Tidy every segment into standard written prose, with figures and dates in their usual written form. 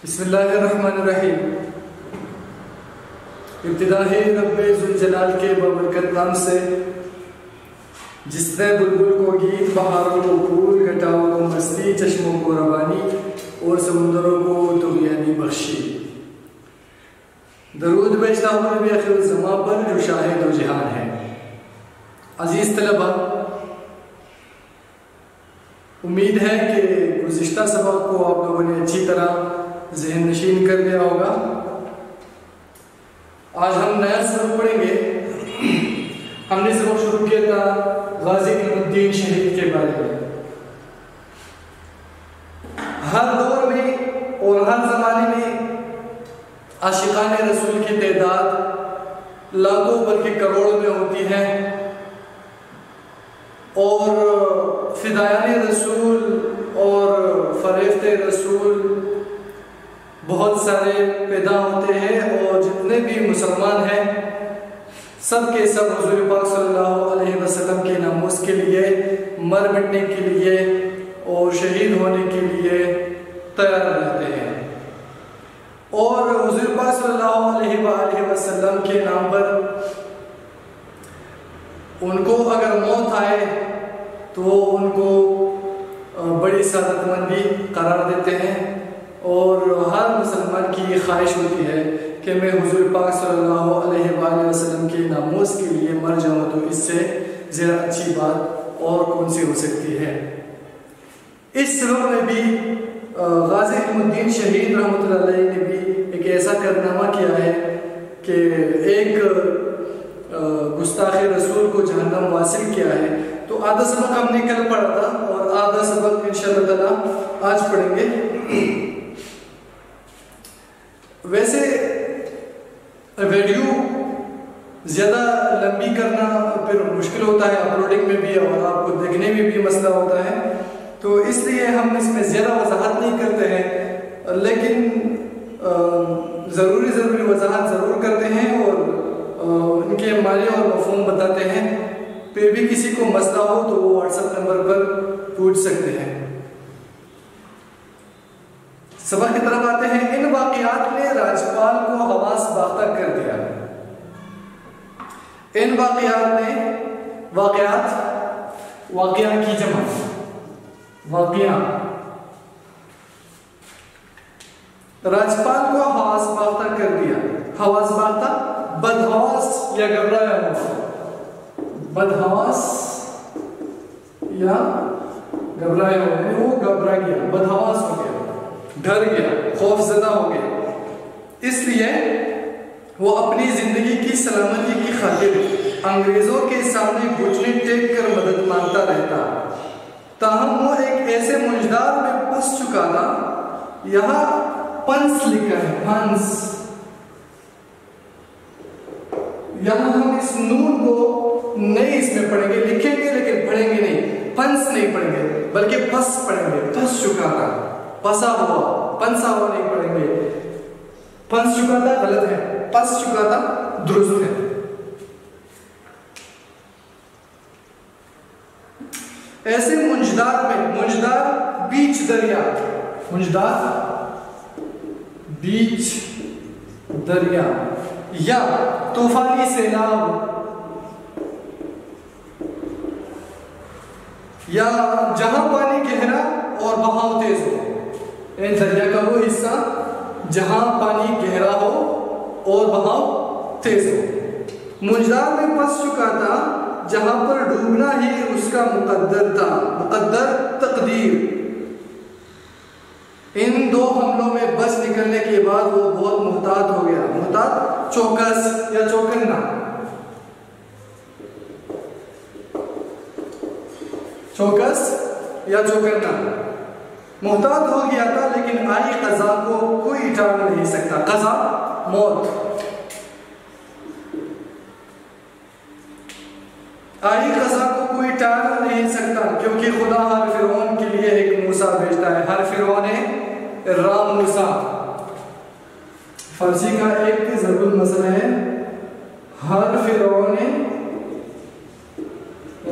बिस्मिल्लाहिर्रहमानिर्रहीम। इब्तिदा है रब्बे ज़ुल जलाल के बबरकत नाम से, जिसने बुलबुल को गीत, बहारों को फूल, घटाओं को मस्ती, चश्मों को रवानी और समुंदरों को तुग़यानी बख्शी। दरूद भेजता हूँ नबी आखिरुज़्ज़मां पर जो शाहिद दो जहान है। अजीज़ तलबा, उम्मीद है कि गुज़िश्ता सबक को आप लोगों ने अच्छी तरह ज़हन नशीन कर लिया होगा। आज हम नया सबक पढ़ेंगे। हमने सबक शुरू किया था गाज़ी इल्मुद्दीन शहीद के बारे में। हर दौर में और हर ज़माने में आशिकाने रसूल की तादाद लाखों बल्कि करोड़ों में होती है और फिदायाने रसूल और फरेफ्ते रसूल बहुत सारे पैदा होते हैं और जितने भी मुसलमान हैं सब के सब हुज़ूर पाक सल्लल्लाहु अलैहि वसल्लम के नामूस के लिए, मर मिटने के लिए और शहीद होने के लिए तैयार रहते हैं। और हुज़ूर पाक सल्लल्लाहु अलैहि वसल्लम के नाम पर उनको अगर मौत आए तो उनको बड़ी सादतमंदी करार देते हैं और हर मुसलमान की ये ख्वाहिश होती है कि मैं हुज़ूर पाक सल्लल्लाहु अलैहि वसल्लम के नामूस के लिए मर जाऊं, तो इससे ज़्यादा अच्छी बात और कौन सी हो सकती है। इस सबक में भी गाज़ी इल्मुद्दीन शहीद रहमतुल्लाह अलैह ने भी एक ऐसा कारनामा किया है कि एक गुस्ताखे रसूल को जहन्नम वासिल किया है। तो आधा सबक हमने कल पढ़ा था और आधा सबक इंशाअल्लाह ताला आज पढ़ेंगे। वैसे वीडियो ज़्यादा लंबी करना फिर मुश्किल होता है, अपलोडिंग में भी और आपको देखने में भी मसला होता है, तो इसलिए हम इसमें ज़्यादा वजाहत नहीं करते हैं, लेकिन ज़रूरी वजाहत ज़रूर करते हैं और उनके माने और मफ़हूम बताते हैं। फिर भी किसी को मसला हो तो वो व्हाट्सएप नंबर पर पूछ सकते हैं। सबक की तरफ आते हैं। इन वाक़यात ने राजपाल को हवास बाख्ता कर दिया। इन वाक़यात ने, वाक़या की जमा, वाक़या, राजपाल को हवास बाख्ता कर दिया। हवास बाख्ता बदहवास या घबराया हुआ, बदहवास या घबराया हुआ, वो घबरा गया, बदहवास हो गया, डर गया, खौफजदा हो गया। इसलिए वो अपनी जिंदगी की सलामती की खातिर अंग्रेजों के सामने घुटने टेक कर मदद मांगता रहता। ताहम वो एक ऐसे मुंजदार में फंस चुका था। यहाँ पंस लिखा है, पंस। यहाँ हम इस नून को नहीं इसमें पढ़ेंगे, लिखेंगे लेकिन पढ़ेंगे नहीं, पंस नहीं पढ़ेंगे बल्कि फंस पढ़ेंगे। फंस चुका था, फंसा हुआ, पंसा हुआ नहीं पढ़ेंगे। फंस चुका था गलत है, फंस चुका था दुरुस्त है। ऐसे मुंजदार में, मुंजदार बीच दरिया, मुंजदार बीच दरिया या तूफानी सैलाब या जहां पानी गहरा और बहाव तेज हो। दरिया का वो हिस्सा जहां पानी गहरा हो और बहाव तेज हो। मुंजदार में फंस चुका था जहां पर डूबना ही उसका मुकद्दर था, मुकद्दर तकदीर। इन दो हमलों में बच निकलने के बाद वो बहुत मुहतात हो गया। मुहतात चौकस या चौकन्ना, चौकस या चौकन्ना, मुहतात हो गया था। लेकिन आई कज़ा को कोई टाल नहीं सकता। कज़ा मौत, आई कज़ा को कोई टाल नहीं सकता, क्योंकि खुदा हर फिरौन के लिए एक मूसा भेजता है। हर फिरौन है राम मूसा। फर्जी का एक ज़रूर मसला है। हर फिरौन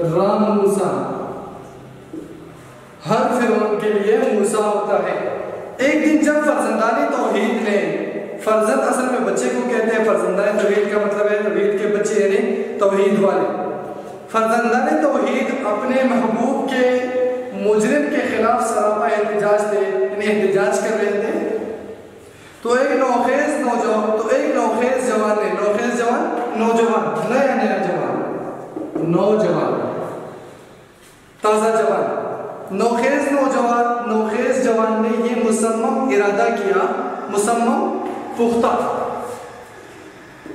राम मूसा, हर फिरौन के लिए मूसा होता है। एक दिन जब फर्जंदाने तौहीद ने, फर्जंद असल में बच्चे को कहते हैं, फर्जंदाने तौहीद का मतलब है तौहीद के बच्चे यानी तौहीद वाले। फर्जंदाने तौहीद अपने महबूब के मुजरिम के खिलाफ सरापा एहतजाज थे, यानी एहतजाज कर रहे थे। तो एक नौखेज जवान ने, नौखेज जवान नौजवान, नया जवान, ताजा जवान, नौखेज जवान ने ये मुसम्मम इरादा किया, मुसम्मम पुख्ता,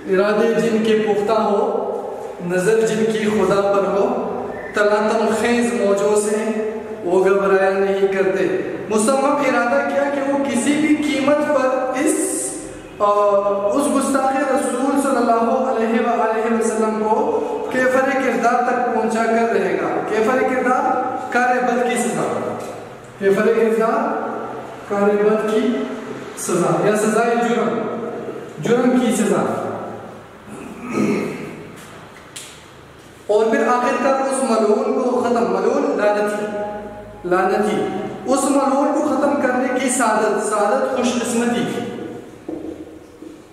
इरादे जिनके पुख्ता हो, नजर जिनकी खुदा पर हो, तलातम खेज मौजों से वो घबराया नहीं करते। मुसम्मम इरादा किया कि वो किसी भी कीमत पर उस गुस्ताखे रसूल सल्लल्लाहु अलैहि वसल्लम को केफर किरदार तक पहुंचा कर रहेगा। केफर किरदार कार्यबद की सजा, केफर किरदार कार्यबद की सजा या सजाए जुर्म की सजा। और फिर आखिरकार उस मलून को खत्म, मलून लानती, उस मलून को खत्म करने की सादत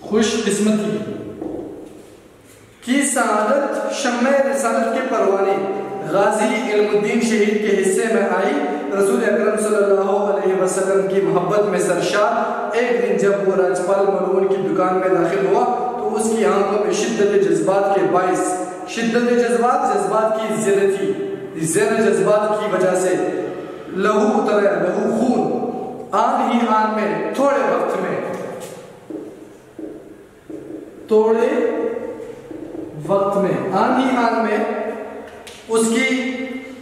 खुशकिस्मती की सादत शम्मे रिसालत के परवाने गाजी इल्मुद्दीन शहीद के हिस्से में आई। रसूल अकरम सल्लल्लाहु अलैहि वसल्लम की मोहब्बत में सरशार एक दिन जब वो राजपाल मलून की दुकान में दाखिल हुआ तो उसकी आंखों में शिद्दत जज्बात के बाइस, शिद्दत जज्बात की ज़्यादती, जज्बात की वजह से लहू उतरा, लहू खून आन ही आन में थोड़े वक्त में आन ही आन में उसकी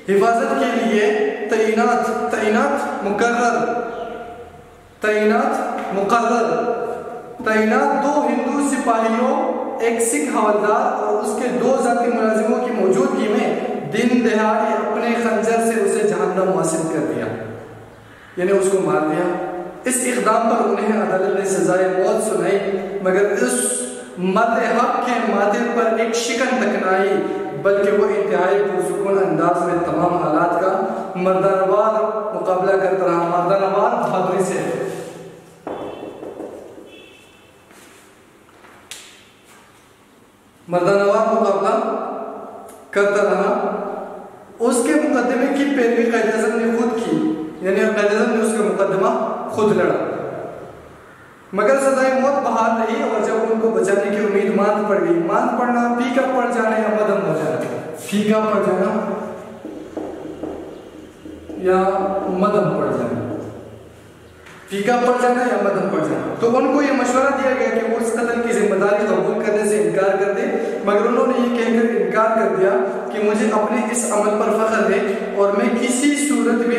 हिफाजत के लिए तैनात 2 हिंदू सिपाहियों, एक सिख हवलदार और उसके 2 जाती मुलाजिमों की मौजूदगी में दिन दहाड़े अपने खंजर से उसे जहन्नम वासिल कर दिया, यानी उसको मार दिया। इस इक़दाम पर उन्हें अदालत ने सजाए मौत सुनाई, मगर उस मर्द हक के माथे पर एक शिकन तक न आई, बल्कि वो इंतहाई पुरसुकून अंदाज में तमाम हालात का मर्दानवार मुकाबला करता रहा। मर्दानवार बहादुरी से, मर्दानवार मुकाबला करता रहा। उसके मुकदमे की पैरवी कायद-ए-आज़म ने खुद की, यानी कायद-ए-आज़म ने उसका मुकदमा खुद लड़ा, मगर सजाए मौत बहाल रही। और जब उनको बचाने की उम्मीद मांद पड़ गई, मांद पड़ना फीका पड़ जाना या मदम हो जाना, फीका पड़ जाना या मदम पड़ जाना, फीका पड़ जाना या मदम पड़ जाना। तो उनको ये मशवरा दिया गया कि वो उस कत्ल की जिम्मेदारी कबूल करने से इनकार कर दे, मगर उन्होंने ये कहकर इनकार कर दिया कि मुझे अपने इस अमल पर फख्र है और मैं किसी सूरत भी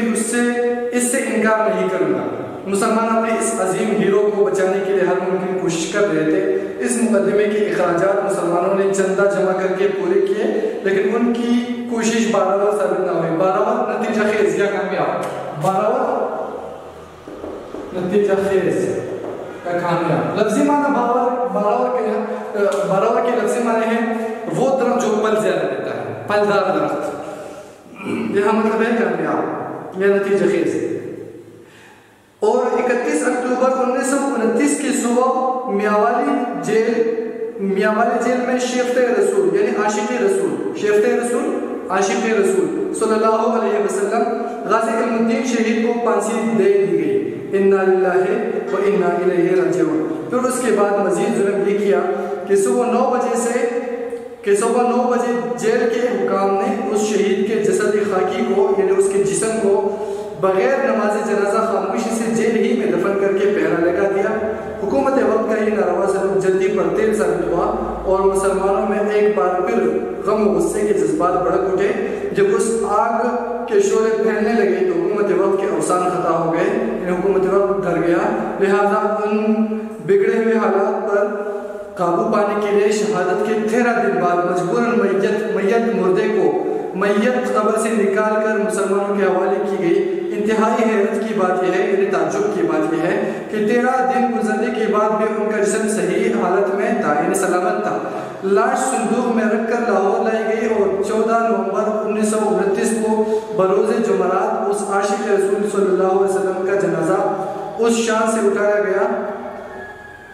इससे इनकार नहीं करूँगा। मुसलमान अपने इस अजीम हीरो को बचाने के लिए हर मुमकिन कोशिश कर रहे थे। इस मुकदमे के अखराजात मुसलमानों ने चंदा जमा करके पूरे किए, लेकिन उनकी कोशिश बारावर साबित न हुई। बारावर नतीजा खेज या कामयाब, बारावर नतीजा खेज या कामयाब। लफ्जी माना बारावर के लफ्जी माने हैं वो दरख्त जो पल ज्यादा देता है, फलदार दरख्त, यह मतलब है कामयाब या नतीजा खेज। और 31 अक्टूबर 1929 की सुबह मियावाली जेल में शेफ्ते रसूल यानी आशिक़े रसूल सल्लल्लाहु अलैहि वसल्लम गाज़ी इल्मुद्दीन शहीद को फांसी दे दी गई। इन्ना लिल्लाहि व इन्ना इलैहि राजिऊन। फिर उसके बाद मजीद जुल्म ये किया कि सुबह 9 बजे जेल के हुकाम ने उस शहीद के जसद खाकी को यानी उसके जिस्म को बगैर नमाज जनाजा खामोशी से जेल ही में दफन करके पहरा लगा दिया। हुकूमत वक्त का ही नारवा सलूक जल्दी पर तेल साबित हुआ और मुसलमानों में एक बार फिर गम गुस्से के जज्बात भड़क उठे। जब उस आग के शोले फैलने लगे तो हुकूमत वक्त के अवसान खता हो गए, हुकूमत वक्त डर गया। लिहाजा उन बिगड़े हुए हालात पर काबू पाने के लिए शहादत के 13 दिन बाद मजबूरन मैयत कब्र से निकाल कर मुसलमानों के हवाले की गई। इंतहाई हैरत की बात यह है, यानी ताज्जुब की बात यह है कि 13 दिन गुजरने के बाद भी उनका जिस्म सही हालत में था, यानी सलामत था। लाश संदूक में रखकर लाहौर लाई गई और 14 नवंबर 1929 को बरोज़ जुमरात उस आशिक़ रसूल सल्लल्लाहु अलैहि वसल्लम का जनाजा उस शान से उठाया गया,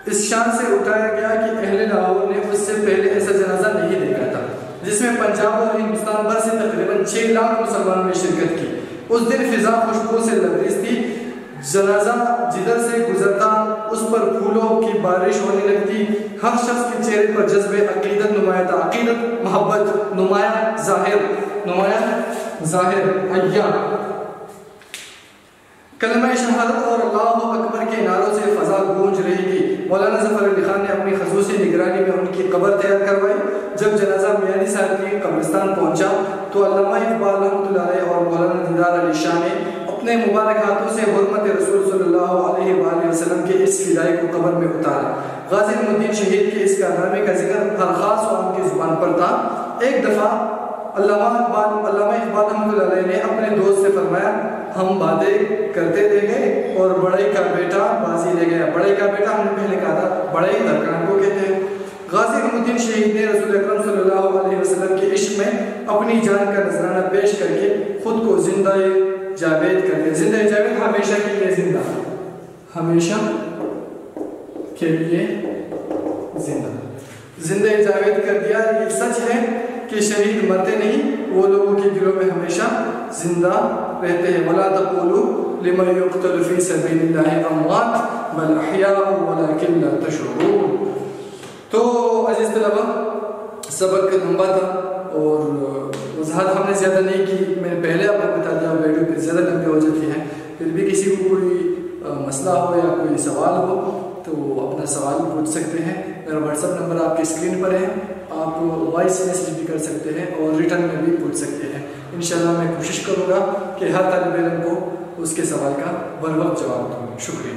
इस शान से उठाया गया कि अहले लाहौर ने उससे पहले ऐसा जनाजा नहीं देखा था, जिसमें पंजाब और हिंदुस्तान भर से तकरीबन 6 लाख मुसलमानों ने शिरकत की। उस दिन फिजा खुशबू से लबरेज थी। जनाजा जिधर से गुजरता उस पर फूलों की बारिश होने लगती। हर शख्स के चेहरे पर जज्बे अकीदत नुमाया था, अकीदत मोहब्बत नुमाया जाहिर अय्या। कलमा शहादत और अल्लाहु अकबर के नारों से फजा गूंज रही थी। मौलाना ज़फ़र अली खान ने अपनी खसूसी निगरानी में उनकी कब्र तैयार करवाई। जब जनाजा मियानी साहब की कब्रिस्तान पहुंचा तो अल्लामा इकबाल रहमतुल्लाह अलैह और मौलाना दीदार अली शाह ने अपने मुबारक हाथों से हुर्मत रसूल सल्लल्लाहु अलैहि वसल्लम के इस फिदाई को कब्र में उतारा। गाज़ी नूरुद्दीन शहीद के इस कारनामे का जिक्र हर खास और उनकी जुबान पर था। एक दफ़ा अल्लामा इकबाल रहमतुल्लाह अलैह ने अपने दोस्त से फरमाया, हम बातें करते रह गए और बड़ई का बेटा बाजी ले गया। बड़ई का बेटा हमने पहले कहा था, बड़ई दरकान को कहते हैं। गाज़ी नूरुद्दीन शहीद ने रसूल अकरम सल्लल्लाहु अलैहि वसल्लम के इश्क में अपनी जान का नजराना पेश करके खुद को जिंदा जावेद कर दिया। जिंदा जावेद हमेशा के लिए जिंदा, हमेशा के लिए जिंदा जावेद कर दिया। ये सच है कि शहीद मरते नहीं, वो लोगों के दिलों में हमेशा जिंदा रहते हैं। वला तक़ूलू लिमन युक़्तलु फ़ी सबीलिल्लाहि अमवात बल अहयाउ वलाकिन ला तशऊरून। तो अज़ीज़ तलबा, सबक लंबा था और वज़ाहत हमने ज़्यादा नहीं की। मैंने पहले आपको बता दिया, वीडियो फिर ज़्यादा लंबी हो जाती है। फिर भी किसी को कोई मसला हो या कोई सवाल हो तो अपना सवाल पूछ सकते हैं। मेरा व्हाट्सअप नंबर आपके स्क्रीन पर है, आप वॉइस मैसेज भी कर सकते हैं और रिटर्न में भी पूछ सकते हैं। इंशाल्लाह मैं कोशिश करूँगा कि हर तालिब इल्म को उसके सवाल का बर वक्त जवाब दूँ। शुक्रिया।